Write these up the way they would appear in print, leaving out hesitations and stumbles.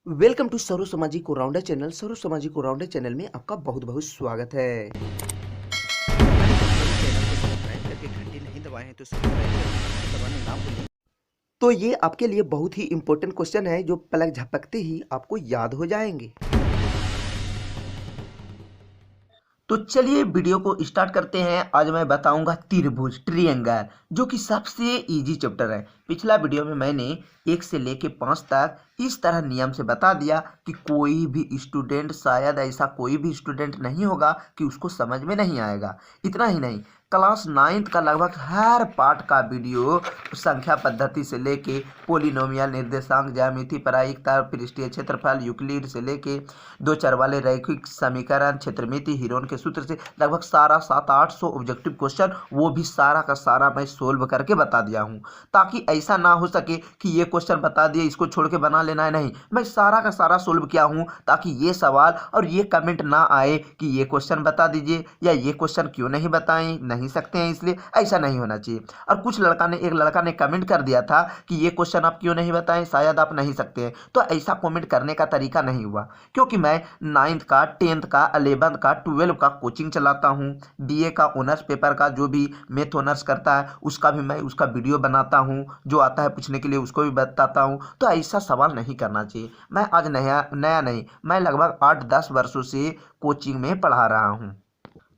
Welcome to serve सामाजिक rounder channel. सर्व सामाजिक rounder channel में आपका बहुत बहुत स्वागत है। चैनल को सब्सक्राइब करके घंटी नहीं दबाए हैं तो सब्सक्राइब करके दबाना ना भूलें। तो ये आपके लिए बहुत ही इंपॉर्टेंट क्वेश्चन है जो पलक झपकते ही आपको याद हो जाएंगे। तो चलिए वीडियो को स्टार्ट करते हैं। आज मैं बताऊंगा त्रिभुज ट्रिएंगल, जो कि सबसे इजी चैप्टर है। पिछला वीडियो में मैंने 1 से लेके 5 तक इस तरह नियम से बता दिया कि कोई भी स्टूडेंट, शायद ऐसा कोई भी स्टूडेंट नहीं होगा कि उसको समझ में नहीं आएगा। इतना ही नहीं, क्लास 9th का लगभग हर पार्ट का वीडियो संख्या पद्धति से लेके पोलिनोमियल, निर्देशांक, ज्यामिति, प्रायिकता, पृष्ठीय क्षेत्रफल, यूक्लिड से लेके दो चर वाले रैखिक समीकरण, क्षेत्रमिति, हीरोन के सूत्र से लगभग सारा 700-800 ऑब्जेक्टिव क्वेश्चन, वो भी सारा का सारा मैं सोल्व करके बता दिया हूँ। ताकि ऐसा ना हो सके कि ये क्वेश्चन बता दिए इसको छोड़ के बना लेना है, नहीं, मैं सारा का सारा सोल्व किया हूँ ताकि ये सवाल और ये कमेंट ना आए कि ये क्वेश्चन बता दीजिए या ये क्वेश्चन क्यों नहीं बताएं, नहीं सकते हैं, इसलिए ऐसा नहीं होना चाहिए। और कुछ एक लड़का ने कमेंट कर दिया था कि ये क्वेश्चन आप क्यों नहीं बताएं, शायद आप नहीं सकते हैं। तो ऐसा कमेंट करने का तरीका नहीं हुआ, क्योंकि मैं 9th का, 10th का, 11th का, 12th का कोचिंग चलाता हूँ। बीए का ऑनर्स पेपर का, जो भी मैथ ऑनर्स करता है उसका भी मैं उसका वीडियो बनाता हूँ, जो आता है पूछने के लिए उसको भी बताता हूँ। तो ऐसा सवाल नहीं करना चाहिए। मैं आज नया नहीं, मैं लगभग 8-10 वर्षों से कोचिंग में पढ़ा रहा हूँ।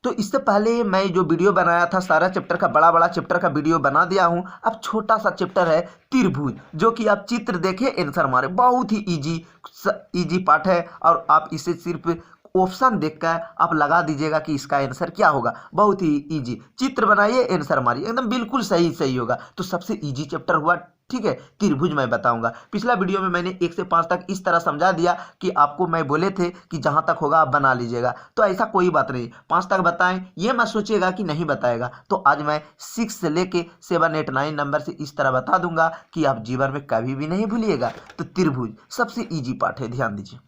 तो इससे पहले मैं जो वीडियो बनाया था, सारा चैप्टर का, बड़ा चैप्टर का वीडियो बना दिया हूँ। अब छोटा सा चैप्टर है त्रिभुज, जो कि आप चित्र देखे आंसर मारे। बहुत ही इजी पार्ट है और आप इसे सिर्फ ऑप्शन देखकर आप लगा दीजिएगा कि इसका आंसर क्या होगा। बहुत ही इजी, चित्र बनाइए, आंसर मारिए, एकदम बिल्कुल सही होगा। तो सबसे इजी चैप्टर हुआ, ठीक है, त्रिभुज मैं बताऊंगा। पिछला वीडियो में मैंने 1 से 5 तक इस तरह समझा दिया कि आपको मैं बोले थे कि जहां तक होगा आप बना लीजिएगा। तो ऐसा कोई बात नहीं, 5 तक बताएं ये मत सोचिएगा कि नहीं बताएगा। तो आज मैं 6 से लेके 7, 8, 9 नंबर से इस तरह बता दूंगा कि आप जीवन में कभी भी नहीं भूलिएगा। तो त्रिभुज सबसे ईजी पार्ट है, ध्यान दीजिए।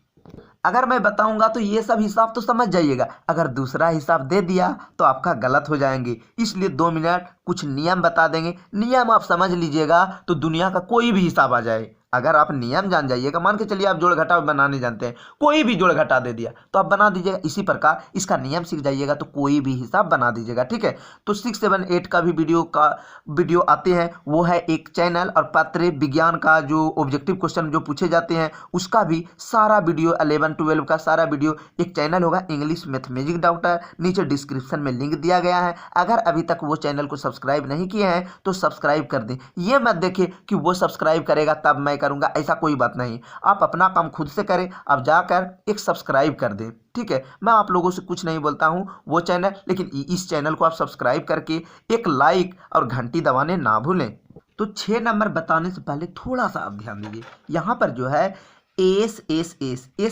अगर मैं बताऊंगा तो ये सब हिसाब तो समझ जाइएगा, अगर दूसरा हिसाब दे दिया तो आपका गलत हो जाएंगे। इसलिए 2 मिनट कुछ नियम बता देंगे, नियम आप समझ लीजिएगा तो दुनिया का कोई भी हिसाब आ जाए। अगर आप नियम जान जाइएगा, मान के चलिए आप जोड़ घटाव बनाने जानते हैं, कोई भी जोड़ घटा दे दिया तो आप बना दीजिएगा। इसी प्रकार इसका नियम सीख जाइएगा तो कोई भी हिसाब बना दीजिएगा, ठीक है। तो 6, 7, 8 का भी वीडियो आते हैं, वो है एक चैनल। और पत्र विज्ञान का जो ऑब्जेक्टिव क्वेश्चन जो पूछे जाते हैं उसका भी सारा वीडियो, 11, 12 का सारा वीडियो एक चैनल होगा, इंग्लिश मैथमेटिक्स डॉक्टर, नीचे डिस्क्रिप्शन में लिंक दिया गया है। अगर अभी तक वो चैनल को सब्सक्राइब नहीं किए हैं तो सब्सक्राइब कर दें। ये मत देखिए कि वो सब्सक्राइब करेगा तब मैं करूंगा, ऐसा कोई बात नहीं। आप अपना काम खुद से करें, आप जाकर एक सब्सक्राइब कर दें, ठीक है। मैं आप लोगों से कुछ नहीं बोलता हूं वो चैनल, लेकिन इस चैनल को आप सब्सक्राइब करके एक लाइक और घंटी दबाने ना भूलें। तो 6 नंबर बताने से पहले थोड़ा सा आप ध्यान दीजिए। यहाँ पर जो है एस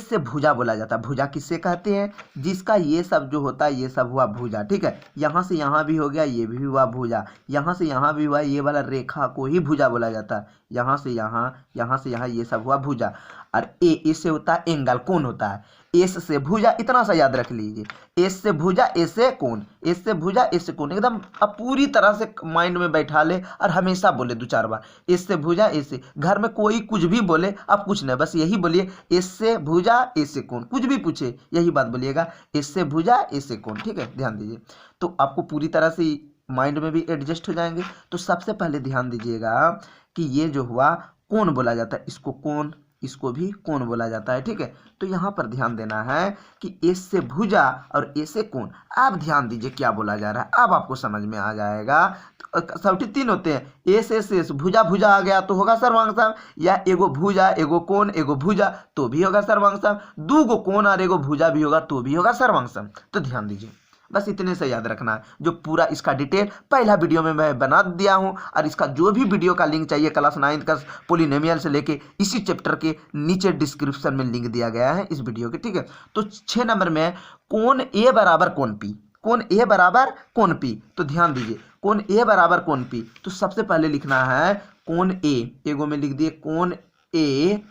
से भुजा बोला जाता है। भुजा किससे कहते हैं? जिसका ये सब जो होता है ये सब हुआ भुजा, ठीक है। यहाँ से यहाँ भी हो गया, ये भी हुआ भुजा, यहाँ से यहाँ भी हुआ, ये वाला रेखा को ही भुजा बोला जाता है। यहाँ से यहाँ, यहाँ से यहाँ, ये सब हुआ भुजा। और ए से होता है एंगल, कोण होता है। एस से भुजा, इतना सा याद रख लीजिए। एस से भुजा, एस से कोण, एस से भुजा, एस से कोण, एकदम अब पूरी तरह से माइंड में बैठा ले और हमेशा बोले 2-4 बार, एस से भुजा, एस से। घर में कोई कुछ भी बोले आप कुछ नहीं, बस यही बोलिए, एस से भुजा, एस से कोण। कुछ भी पूछे यही बात बोलिएगा, एस से भुजा, एस से कोण, ठीक है। ध्यान दीजिए तो आपको पूरी तरह से माइंड में भी एडजस्ट हो जाएंगे। तो सबसे पहले ध्यान दीजिएगा कि ये जो हुआ कोण बोला जाता है, इसको कोण, इसको भी कोण बोला जाता है, ठीक है। तो यहाँ पर ध्यान देना है कि एस से भुजा और ए से कोण। अब ध्यान दीजिए क्या बोला जा रहा है, अब आपको समझ में आ जाएगा। तो सौटी 3 होते हैं, एस भुजा भुजा आ गया तो होगा सर्वांग, या एगो भुजा एगो कोण एगो भुजा तो भी होगा सर्वांग, 2 गो कोण और एगो भुजा भी होगा तो भी होगा सर्वांग। तो ध्यान दीजिए, बस इतने से याद रखना है। जो पूरा इसका डिटेल पहला वीडियो में मैं बना दिया हूं, और इसका जो भी वीडियो का लिंक चाहिए क्लास 9 का पोलिनोमियल से लेके इसी चैप्टर के नीचे डिस्क्रिप्शन में लिंक दिया गया है इस वीडियो के, ठीक है। तो 6 नंबर में कोण ए बराबर कोण पी, कोण ए बराबर कोण पी। तो ध्यान दीजिए, कोण ए बराबर कोण पी, तो सबसे पहले लिखना है कोण ए, एगो में लिख दिए कोण ए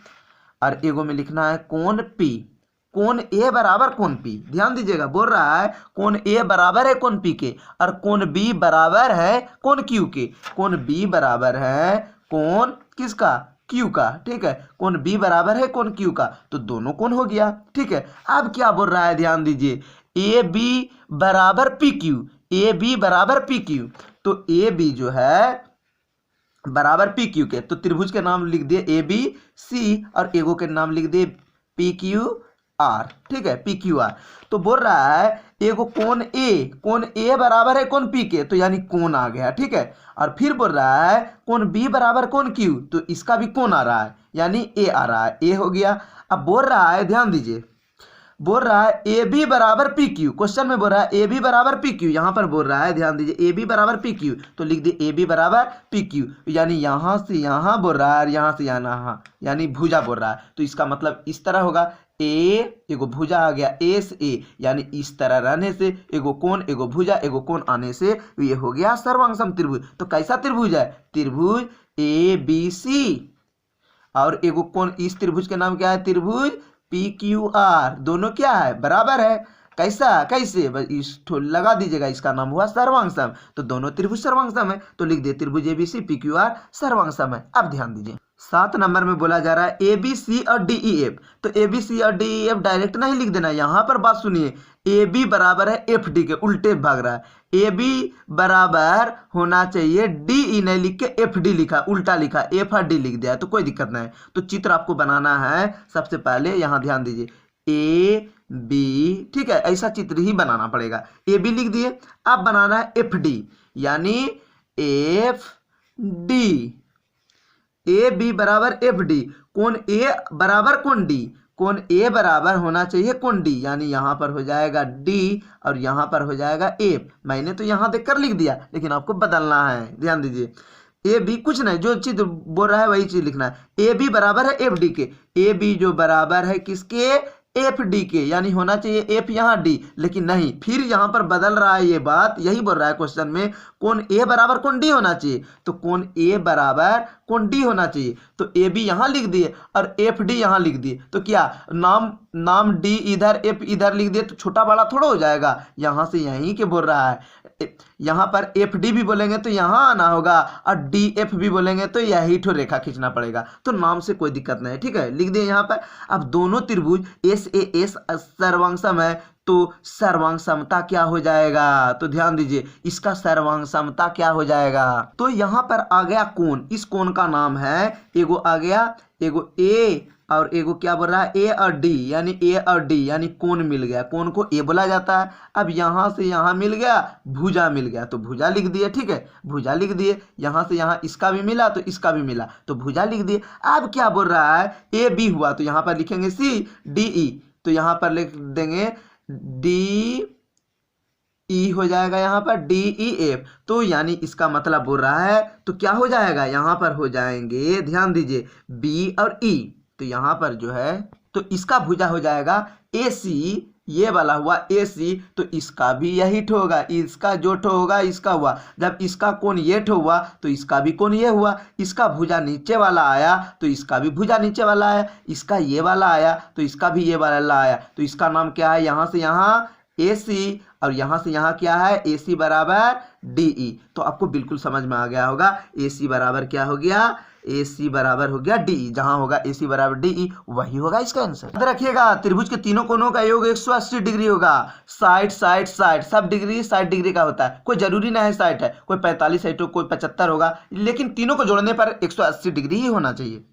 और एगो में लिखना है कोण पी। कोण ए बराबर कोण पी, ध्यान दीजिएगा, बोल रहा है कोण ए बराबर है कोण पी के, और कोण बी बराबर है कोण क्यू के। कोण बी बराबर है कोण किसका? क्यू का, ठीक है। कोण बी बराबर है कोण क्यू का, तो दोनों कोण हो गया, ठीक है। अब क्या बोल रहा है, ध्यान दीजिए, ए बी बराबर पी क्यू, ए बी बराबर पी क्यू, तो ए बी जो है बराबर पी क्यू के, तो त्रिभुज के नाम लिख दिए ए बी सी और एगो के नाम लिख दिए पी क्यू आर, ठीक है, पी क्यू आर। तो बोल रहा है एगो कोण ए बराबर है कोण पी के, तो यानी कोण आ गया, ठीक है। और फिर बोल रहा है कोण बी बराबर कोण क्यू, तो इसका भी कोण आ रहा है, यानी ए आ रहा है, ए हो गया। अब बोल रहा है, ध्यान दीजिए, बोल रहा है ए बी बराबर पी क्यू, क्वेश्चन में बोल रहा है ए बी बराबर पी क्यू, यहां पर बोल रहा है, ध्यान दीजिए, ए बी बराबर पी क्यू, तो लिख दिए ए बी बराबर पी क्यू, यानी यहां से यहां बोल रहा है, यहां से यहां, यानी भुजा बोल रहा है, तो इसका मतलब इस तरह होगा, एगो भुजा आ गया ए से ए, यानी इस तरह रहने से एगो कोण एगो भुजा एगो कोण आने से ये हो गया सर्वांगसम त्रिभुज। तो कैसा त्रिभुज है, त्रिभुज ए बी सी, और एगो कोण, इस त्रिभुज के नाम क्या है, त्रिभुज पी क्यू आर, दोनों क्या है, बराबर है। कैसा, कैसे, बस इस लगा दीजिएगा, इसका नाम हुआ सर्वांगसम, तो दोनों त्रिभुज सर्वांगसम है, तो लिख दिए त्रिभुज एबीसी पी क्यू आर सर्वांगसम है। अब ध्यान दीजिए, 7 नंबर में बोला जा रहा है ए बी सी और डी ई एफ, तो ए बी सी और डी ई एफ डायरेक्ट नहीं लिख देना, यहां पर बात सुनिए, ए बी बराबर है एफ डी के, उल्टे भाग रहा है, ए बी बराबर होना चाहिए डी ई नहीं लिख के एफ डी लिखा, उल्टा लिखा, एफ आर डी लिख दिया है, तो कोई दिक्कत नहीं। तो चित्र आपको बनाना है, सबसे पहले यहां ध्यान दीजिए, ए बी, ठीक है, ऐसा चित्र ही बनाना पड़ेगा, ए बी लिख दिए। अब बनाना है एफ डी, यानी एफ डी, ए बी बराबर एफ डी, कोण ए बराबर कोण डी, कोण ए बराबर होना चाहिए कोण डी, यानी यहां पर हो जाएगा डी और यहां पर हो जाएगा एफ। मैंने तो यहां देखकर लिख दिया, लेकिन आपको बदलना है, ध्यान दीजिए, ए बी कुछ नहीं, जो चीज बोल रहा है वही चीज लिखना है। ए बी बराबर है एफ डी के, ए बी जो बराबर है किसके, एफ डी के, यानी होना चाहिए एफ यहाँ डी, लेकिन नहीं, फिर यहां पर बदल रहा है, ये बात यही बोल रहा है क्वेश्चन में, कोण ए बराबर कोण डी होना चाहिए, तो कोण ए बराबर कोण डी होना चाहिए, तो ए बी यहां लिख दिए और एफ डी यहां लिख दिए, तो क्या नाम डी इधर एफ इधर लिख दिए, तो छोटा बड़ा थोड़ा हो जाएगा, यहां से यहीं के बोल रहा है, यहां पर एफ डी भी बोलेंगे तो यहां आना होगा, और डी एफ भी बोलेंगे तो यही ठो रेखा खींचना पड़ेगा, तो नाम से कोई दिक्कत नहीं, ठीक है, लिख दिए यहां पर। अब दोनों त्रिभुज एस ए एस सर्वांगसम है, तो सर्वांग समता क्या हो जाएगा, तो ध्यान दीजिए, इसका सर्वांग समता क्या हो जाएगा, तो यहां पर आ गया कोण, इस कोण का नाम है, एगो आ गया, एगो ए और एगो क्या बोल रहा है, ए और डी, यानी ए और डी, यानी कोण मिल गया, कोण को ए बोला जाता है। अब यहां से यहां मिल गया, भुजा मिल गया, तो भुजा लिख दिए, ठीक है, भुजा लिख दिए, यहां से यहां इसका भी मिला तो इसका भी मिला, तो भुजा लिख दिए। अब क्या बोल रहा है, ए बी हुआ, तो यहां पर लिखेंगे सी डी ई, तो यहां पर लिख देंगे डी ई हो जाएगा, यहां पर डी ई एफ, तो यानी इसका मतलब बोल रहा है, तो क्या हो जाएगा, यहां पर हो जाएंगे, ध्यान दीजिए, बी और ई, तो यहां पर जो है, तो इसका भुजा हो जाएगा ए सी, ये वाला हुआ ए सी, तो इसका भी यही ठो होगा, इसका जो ठो होगा इसका हुआ, जब इसका कोण ये ठो हुआ तो इसका भी कोण ये हुआ, इसका भुजा नीचे वाला आया तो इसका भी भुजा नीचे वाला आया, इसका ये वाला आया तो इसका भी ये वाला आया, तो इसका नाम क्या है, यहां से यहां ए सी और यहां से यहां क्या है, ए सी बराबर डी ई, तो आपको बिल्कुल समझ में आ गया होगा, ए सी बराबर क्या हो गया, ए सी बराबर हो गया डी ई, जहां होगा ए सी बराबर डी ई वही होगा इसका आंसर। याद रखिएगा, त्रिभुज के तीनों कोणों का योग 180 डिग्री होगा, 60 सब डिग्री 60 डिग्री का होता है, कोई जरूरी नहीं है 60 है, कोई 45 है तो कोई 75 होगा, लेकिन तीनों को जोड़ने पर 180 डिग्री ही होना चाहिए।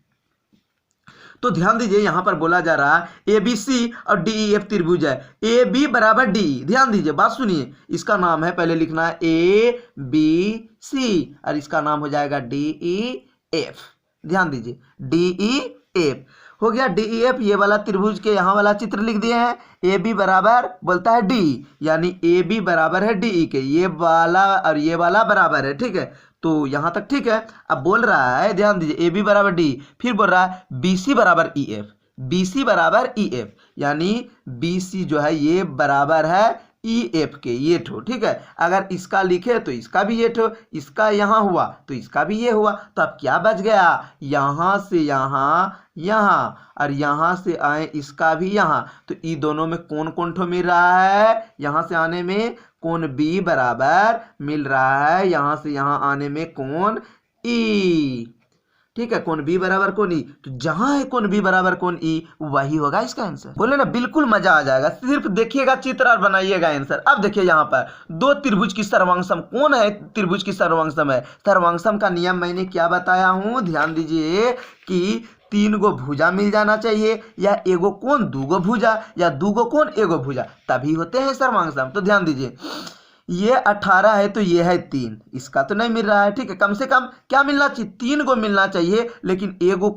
तो ध्यान दीजिए, यहां पर बोला जा रहा है ए बी सी और डी ई एफ त्रिभुज है, ए बी बराबर डी, ध्यान दीजिए, बात सुनिए, इसका नाम है, पहले लिखना है ए बी सी और इसका नाम हो जाएगा डी ई एफ, ध्यान दीजिए, डी ई एफ हो गया, डी ई एफ, ये वाला त्रिभुज के यहाँ वाला चित्र लिख दिए हैं, ए बी बराबर बोलता है डी, यानी ए बी बराबर है डी ई के, ये वाला और ये वाला बराबर है, ठीक है, तो यहां तक ठीक है। अब बोल रहा है, ध्यान दीजिए, ए बी बराबर डी, फिर बोल रहा है बी सी बराबर ई एफ, बी सी बराबर ई एफ, यानी बी सी जो है ये बराबर है ई एफ के, ये ठो, ठीक है, अगर इसका लिखे तो इसका भी ये ठो, इसका यहां हुआ तो इसका भी ये हुआ, तो अब क्या बच गया, यहां से यहां, यहां और यहां से आए इसका भी यहां, तो ई दोनों में कौन कौन ठो मिल रहा है, यहां से आने में कोण बी बराबर मिल रहा है, यहां से यहां आने में कोण ई, ठीक है, कोण बी बराबर कोण ई, तो जहां है कोण बी बराबर कोण ई वही होगा इसका आंसर। बोले ना बिल्कुल मजा आ जाएगा, सिर्फ देखिएगा चित्र और बनाइएगा आंसर। अब देखिए यहाँ पर दो त्रिभुज की सर्वांगसम, कौन है त्रिभुज की सर्वांगसम है? सर्वांगसम का नियम मैंने क्या बताया हूँ, ध्यान दीजिए कि 3 गो भुजा मिल जाना चाहिए, या एगो कोण 2 गो भुजा, या 2 गो कोण 1 गो भुजा, तभी होते हैं सर्वांगसम। तो ध्यान दीजिए ये 18 है तो ये है 3, इसका तो नहीं मिल रहा है। ठीक है, कम से कम क्या मिलना चाहिए, 3 गो मिलना चाहिए, लेकिन एगो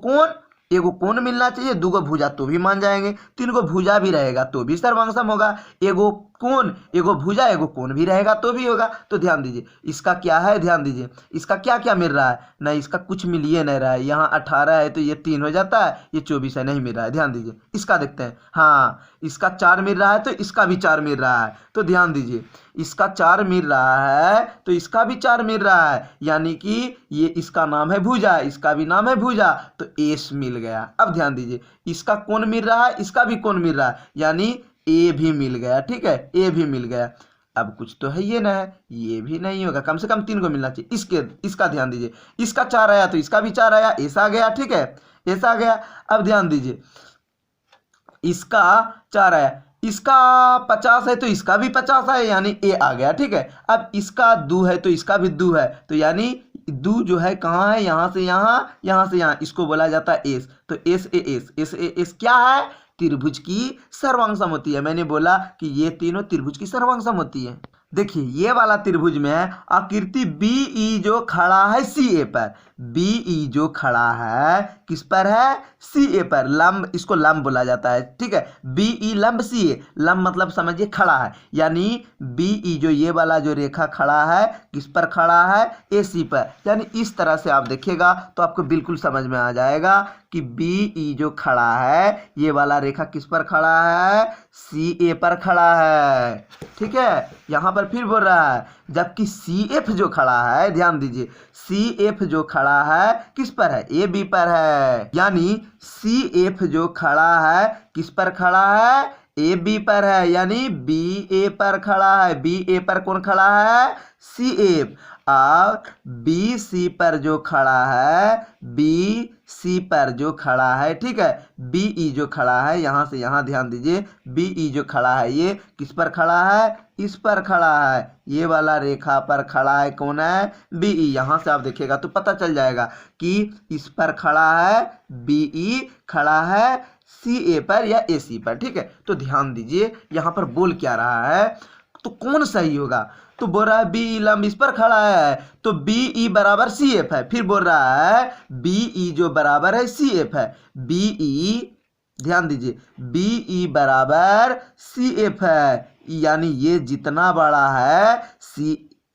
कोण मिलना चाहिए, 2 गो भुजा तो भी मान जाएंगे, 3 गो भुजा भी रहेगा तो भी सर्वांगसम होगा, एगो कोण एगो भुजा एगो कोण भी रहेगा तो भी होगा। तो ध्यान दीजिए इसका क्या है, ध्यान दीजिए इसका क्या क्या मिल रहा है, नहीं इसका कुछ मिल ही नहीं रहा है। यहाँ 18 है तो ये 3 हो जाता है, ये 24 है, नहीं मिल रहा है। ध्यान दीजिए इसका देखते हैं, हाँ इसका 4 मिल रहा है तो इसका भी 4 मिल रहा है। तो ध्यान दीजिए इसका 4 मिल रहा है तो इसका भी 4 मिल रहा है, यानी कि ये इसका नाम है भुजा, इसका भी नाम है भुजा, तो एस मिल गया। अब ध्यान दीजिए इसका कोण मिल रहा है, इसका भी कोण मिल रहा है, यानी ए भी मिल गया। ठीक है, ए भी मिल गया। अब कुछ तो है ये ना है, ये भी नहीं होगा, कम से कम 3 को मिलना चाहिए। इसका ध्यान दीजिए इसका 4 आया तो इसका भी 4 आया, ऐसा गया। ठीक है, ऐसा गया। अब ध्यान दीजिए इसका 4 आया, इसका 50 है तो इसका भी 50 है, यानी ए आ गया। ठीक है, अब इसका 2 है तो इसका भी 2 है, तो यानी 2 जो है कहाँ है, यहाँ से यहाँ, यहाँ से यहाँ, इसको बोला जाता है एस। तो S A S, S A S क्या है, त्रिभुज की सर्वांगसम होती है। मैंने बोला कि ये तीनों त्रिभुज की सर्वांगसम होती है। देखिए ये वाला त्रिभुज में है आकृति बीई जो खड़ा है सी ए पर, बीई जो खड़ा है किस पर है, सी ए पर, लंब, इसको लंब बोला जाता है। ठीक है, बीई लंब सी ए, लंब मतलब समझिए खड़ा है, यानी बीई जो ये वाला जो रेखा खड़ा है किस पर खड़ा है, ए सी पर। यानी इस तरह से आप देखिएगा तो आपको बिल्कुल समझ में आ जाएगा कि बीई जो खड़ा है ये वाला रेखा किस पर खड़ा है, सी ए पर खड़ा है। ठीक है, यहाँ पर फिर बोल रहा है जबकि सी एफ जो खड़ा है, ध्यान दीजिए सी एफ जो खड़ा है किस पर है, ए बी पर है, यानी सी एफ जो खड़ा है किस पर खड़ा है, ए बी पर है, यानी बी ए पर खड़ा है। बी ए पर कौन खड़ा है, सी एफ, और बी सी पर जो खड़ा है, बी सी पर जो खड़ा है, ठीक है, बी ई जो खड़ा है, यहाँ से यहाँ ध्यान दीजिए, बी ई जो खड़ा है ये किस पर खड़ा है, इस पर खड़ा है, ये वाला रेखा पर खड़ा है, कौन है, बी ई। यहाँ से आप देखिएगा तो पता चल जाएगा कि इस पर खड़ा है, बी ई खड़ा है सी ए पर या ए सी पर। ठीक है, तो ध्यान दीजिए यहाँ पर बोल क्या रहा है, तो कौन सही होगा, तो बोल रहा है बी ई लंब इस पर खड़ा है तो बी ई बराबर सी एफ है। फिर बोल रहा है बी ई जो बराबर है सी एफ है, बी ई, ध्यान दीजिए बी ई बराबर सी एफ है, यानी ये जितना बड़ा है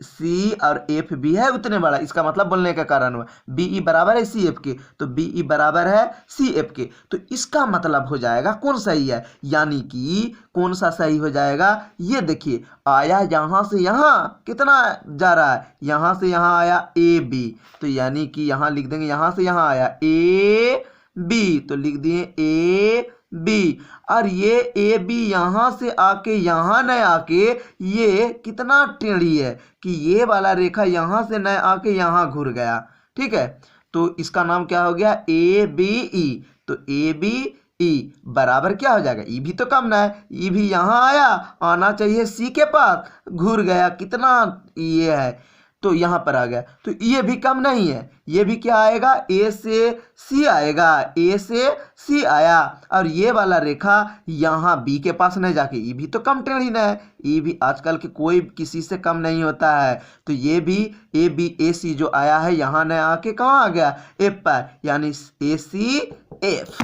सी और एफ भी है उतने बड़ा, इसका मतलब बोलने का कारण हुआ बी ई बराबर है सी एफ के, तो बी ई बराबर है सी एफ के, तो इसका मतलब हो जाएगा कौन सही है, यानी कि कौन सा सही हो जाएगा, ये देखिए आया यहाँ से यहाँ कितना जा रहा है, यहाँ से यहाँ आया ए बी, तो यानी कि यहाँ लिख देंगे यहाँ से यहाँ आया ए बी, तो लिख दिए ए बी, और ये ए बी यहाँ से आके यहाँ न आके ये कितना टेढ़ी है कि ये वाला रेखा यहाँ से न आके यहाँ घुर गया। ठीक है, तो इसका नाम क्या हो गया, ए बी ई, तो ए बी ई बराबर क्या हो जाएगा, ई भी तो कम ना है, ई भी यहाँ आया, आना चाहिए सी के पास, घुर गया, कितना ये है तो यहाँ पर आ गया, तो ये भी कम नहीं है, ये भी क्या आएगा, ए से सी आएगा, ए से सी आया, और ये वाला रेखा यहाँ बी के पास नहीं जाके, ये भी तो कम टेढ़ी ना है, ये भी आजकल के कोई किसी से कम नहीं होता है, तो ये भी ए बी ए सी जो आया है यहाँ न आके कहाँ आ गया, एफ पर, यानी ए सी एफ,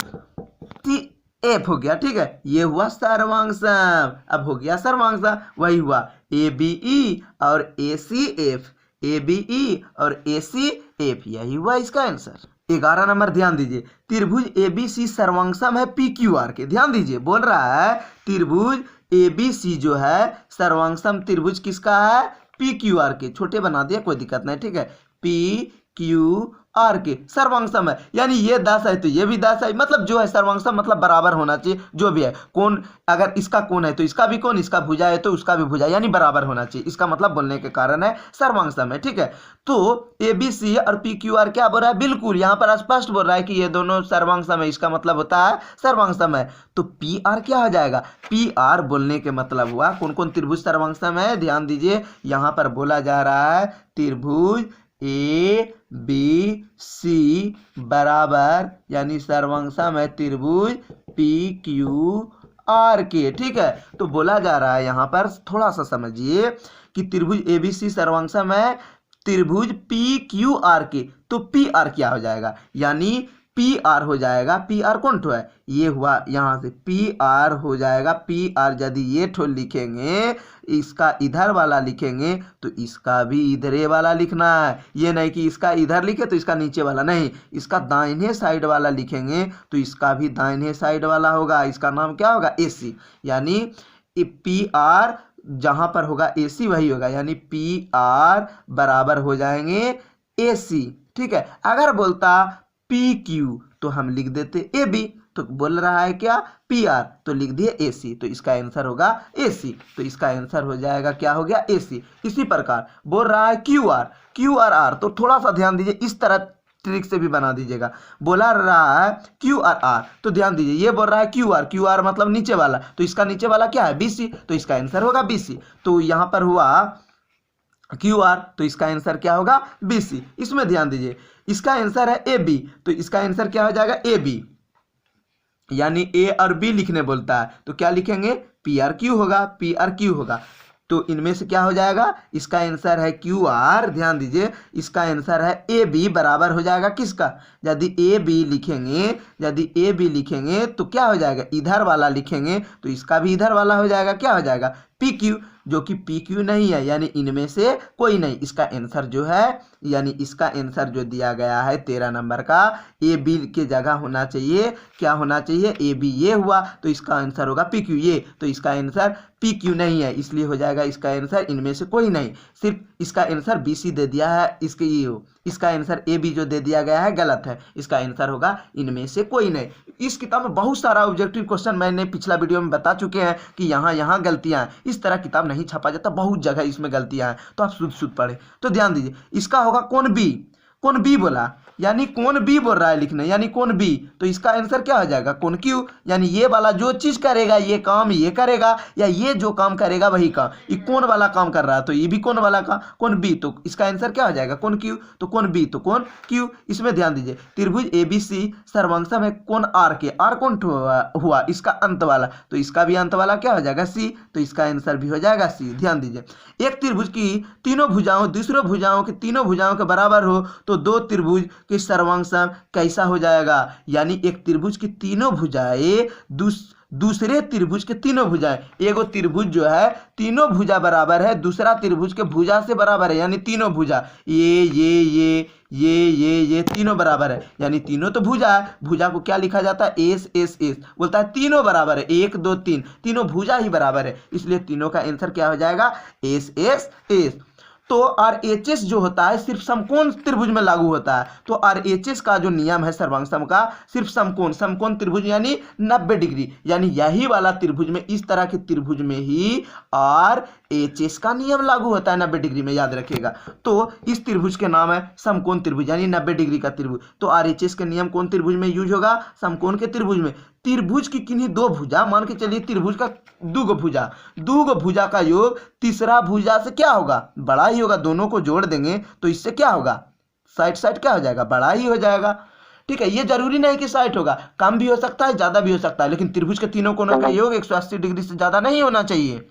सी एफ हो गया। ठीक है, ये हुआ सर्वांगसम। अब हो गया सर्वांगसम, वही हुआ ए बी ई और ए C F, A B E और ए सी एफ, यही हुआ इसका आंसर। 11 नंबर ध्यान दीजिए, त्रिभुज ए बी सी सर्वांगसम है पी क्यू आर के। ध्यान दीजिए बोल रहा है त्रिभुज ए बी सी जो है सर्वांगसम त्रिभुज किसका है, पी क्यू आर के, छोटे बना दिया कोई दिक्कत नहीं। ठीक है, पी क्यू आर के सर्वांगसम है, यानी ये 10 है तो ये भी 10 है, मतलब जो है सर्वांगसम मतलब बराबर होना चाहिए जो भी है। कोण अगर इसका कोण है तो इसका भी कोण, इसका भुजा है तो उसका भी भुजा, यानी बराबर होना चाहिए, इसका मतलब बोलने के कारण है सर्वांगसम है। ठीक है, तो ए बी सी और पी क्यू आर क्या बोल रहा है, बिल्कुल यहाँ पर स्पष्ट बोल रहा है कि ये दोनों सर्वांगसम है, इसका मतलब होता है सर्वांगसम है। तो पी आर क्या हो जाएगा, पी आर बोलने के मतलब हुआ कौन कौन त्रिभुज सर्वांगसम है। ध्यान दीजिए यहाँ पर बोला जा रहा है त्रिभुज ए बी सी बराबर यानी सर्वांगसम है त्रिभुज पी क्यू आर के। ठीक है, तो बोला जा रहा है यहाँ पर थोड़ा सा समझिए कि त्रिभुज ए बी सी सर्वांगसम है त्रिभुज पी क्यू आर के। तो पी आर क्या हो जाएगा, यानी पी आर हो जाएगा, पी आर कौन ठो है, ये हुआ यहाँ से पी आर हो जाएगा। पी आर यदि ये ठो लिखेंगे, इसका इधर वाला लिखेंगे तो इसका भी इधरे वाला लिखना है, ये नहीं कि इसका इधर लिखे तो इसका नीचे वाला नहीं, इसका दाहिने साइड वाला लिखेंगे तो इसका भी दाहिने साइड वाला होगा। इसका नाम क्या होगा, ए सी, यानी पी आर जहां पर होगा ए सी वही होगा, यानी पी आर बराबर हो जाएंगे ए सी। ठीक है, अगर बोलता पी क्यू तो हम लिख देते ए बी, तो बोल रहा है क्या पी आर तो लिख दिए ए सी, तो इसका आंसर होगा ए सी, तो इसका आंसर हो जाएगा क्या हो गया ए सी। इसी प्रकार बोल रहा है क्यू आर आर, तो थोड़ा सा ध्यान दीजिए, इस तरह ट्रिक से भी बना दीजिएगा। बोला रहा है क्यू आर आर, तो ध्यान दीजिए ये बोल रहा है क्यू आर मतलब नीचे वाला, तो इसका नीचे वाला क्या है बी सी, तो इसका आंसर होगा बी सी। तो यहाँ पर हुआ क्यू आर, तो इसका आंसर क्या होगा बी सी। इसमें ध्यान दीजिए इसका आंसर है ए बी, तो इसका आंसर क्या हो जाएगा ए बी, यानी ए और बी लिखने बोलता है तो क्या लिखेंगे पी आर क्यू होगा, पी आर क्यू होगा। तो इनमें से क्या हो जाएगा, इसका आंसर है क्यू आर, ध्यान दीजिए इसका आंसर है ए बी बराबर हो जाएगा किसका, यदि ए बी लिखेंगे तो क्या हो जाएगा इधर वाला लिखेंगे तो इसका भी इधर वाला हो जाएगा, क्या हो जाएगा पी क्यू, जो कि पी क्यू नहीं है, यानी इनमें से कोई नहीं। इसका आंसर जो है, यानी इसका आंसर जो दिया गया है 13 नंबर का ए बी के जगह होना चाहिए, क्या होना चाहिए ए बी, ये हुआ तो इसका आंसर होगा पी क्यू ये, तो इसका आंसर पी क्यू नहीं है, इसलिए हो जाएगा इसका आंसर इनमें से कोई नहीं, सिर्फ इसका आंसर बी सी दे दिया है, इसके ये हो, इसका आंसर ए बी जो दे दिया गया है गलत है, इसका आंसर होगा इनमें से कोई नहीं। इस किताब में बहुत सारा ऑब्जेक्टिव क्वेश्चन मैंने पिछला वीडियो में बता चुके हैं कि यहाँ गलतियां हैं, इस तरह किताब नहीं छपा जाता, बहुत जगह इसमें गलतियां हैं, तो आप शुद्ध पढ़े। तो ध्यान दीजिए इसका होगा कौन बी बोला, यानी कौन बी बोल रहा है लिखने, यानी कौन बी, तो इसका आंसर क्या हो जाएगा कौन क्यू, यानी ये वाला जो चीज करेगा ये काम ये करेगा, या ये जो काम करेगा वही काम, ये कौन वाला काम कर रहा है तो ये भी कौन वाला काम कौन बी, तो इसका आंसर क्या हो जाएगा कौन क्यू, तो कौन बी तो कौन क्यू। इसमें ध्यान दीजिए त्रिभुज ए बी सी सर्वांगसम है कौन आर के, आर कौन हुआ इसका अंत वाला, तो इसका भी अंत वाला क्या हो जाएगा सी, तो इसका आंसर भी हो जाएगा सी। ध्यान दीजिए एक त्रिभुज की तीनों भुजाओं दूसरों भुजाओं की तीनों भुजाओं के बराबर हो तो दो त्रिभुज के सर्वांगसम कैसा हो जाएगा, यानी एक त्रिभुज की तीनों भुजाएं दूसरे त्रिभुज के तीनों भुजाएं, एगो त्रिभुज जो है तीनों भुजा बराबर है दूसरा त्रिभुज के भुजा से बराबर है, यानी तीनों भुजा ये तीनों बराबर है, यानी तीनों तो भुजा है, भुजा को क्या लिखा जाता है एस एस एस, बोलता है तीनों बराबर है 1 2 3 तीनों भुजा ही बराबर है, इसलिए तीनों का आंसर क्या हो जाएगा एस एस एस। तो आर एच एस जो होता है सिर्फ समकोण त्रिभुज में लागू होता है, तो आर एच एस का जो नियम है सर्वांगसम का सिर्फ समकोण त्रिभुज यानी 90 डिग्री, यानी यही वाला त्रिभुज में इस तरह के त्रिभुज में ही आर एच एस का नियम लागू होता है 90 डिग्री में, याद रखिएगा। तो इस त्रिभुज के नाम है समकोण त्रिभुज यानी 90 डिग्री का त्रिभुज। तो आर एच एस का नियम कौन त्रिभुज में यूज होगा, समकोण के त्रिभुज में। त्रिभुज की किन्हीं दो भुजा, मान के चलिए त्रिभुज का दो भुजा का योग तीसरा भुजा से क्या होगा बड़ा ही होगा, दोनों को जोड़ देंगे तो इससे क्या होगा साइड क्या हो जाएगा बड़ा ही हो जाएगा। ठीक है, ये जरूरी नहीं कि साइड होगा, कम भी हो सकता है ज्यादा भी हो सकता है, लेकिन त्रिभुज के तीनों कोणों का योग 180 डिग्री से ज्यादा नहीं होना चाहिए।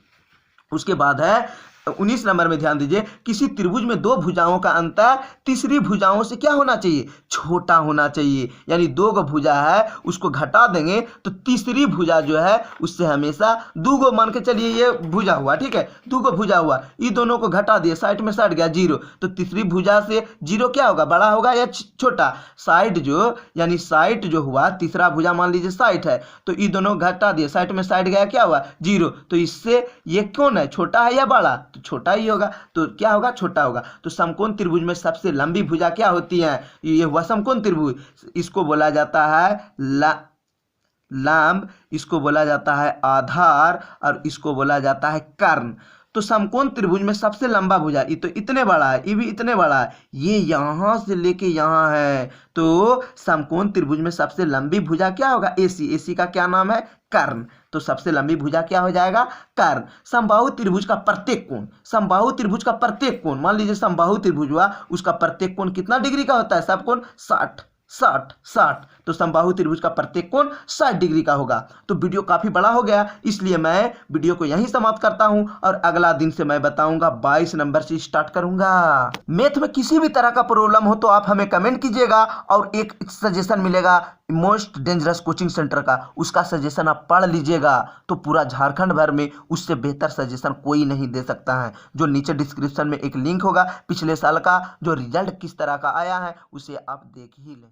उसके बाद है 19 नंबर में ध्यान दीजिए किसी त्रिभुज में दो भुजाओं का अंतर तीसरी भुजाओं से क्या होना चाहिए छोटा होना चाहिए, यानी दो गो भुजा है उसको घटा देंगे तो तीसरी भुजा जो है उससे हमेशा दो गो, मान के चलिए ये भुजा हुआ, ठीक है दो गो भुजा हुआ, ये दोनों को घटा दिए साइड में सट गया 0, तो तीसरी भुजा से 0 क्या होगा बड़ा होगा या छोटा, साइड जो यानी साइड जो हुआ तीसरा भुजा मान लीजिए साइड है तो ये दोनों घटा दिए साइड में साइड गया क्या हुआ 0, तो इससे ये कौन है छोटा है या बड़ा, तो छोटा ही होगा, तो क्या होगा, छोटा होगा। तो समकोण त्रिभुज में सबसे लंबी भुजा क्या होती है, ये हुआ समकोण त्रिभुज। इसको बोला जाता है लंब, इसको बोला जाता है आधार, और इसको बोला जाता है कर्ण। तो समकोण त्रिभुज में सबसे लंबा भुजा, ये तो इतने बड़ा है, ये भी इतने बड़ा है, ये यहां से लेके यहां है। तो समकोण त्रिभुज में सबसे लंबी भुजा क्या होगा, AC। AC का क्या नाम है, कर्ण। तो सबसे लंबी भुजा क्या हो जाएगा, कर्ण। समबाहु त्रिभुज का प्रत्येक कोण, समबाहु त्रिभुज का प्रत्येक कोण, मान लीजिए समबाहु त्रिभुज हुआ, उसका प्रत्येक कोण कितना डिग्री का होता है, सब कोण 60 60 60। तो समबाहु त्रिभुज का प्रत्येक कोण 60 डिग्री का होगा। तो वीडियो काफी बड़ा हो गया, इसलिए मैं वीडियो को यहीं समाप्त करता हूं, और अगला दिन से मैं बताऊंगा 22 नंबर से स्टार्ट करूंगा। मैथ में किसी भी तरह का प्रॉब्लम हो तो आप हमें कमेंट कीजिएगा, और एक सजेशन मिलेगा मोस्ट डेंजरस कोचिंग सेंटर का, उसका सजेशन आप पढ़ लीजिएगा, तो पूरा झारखंड भर में उससे बेहतर सजेशन कोई नहीं दे सकता है। जो नीचे डिस्क्रिप्शन में एक लिंक होगा पिछले साल का, जो रिजल्ट किस तरह का आया है, उसे आप देख ही लें।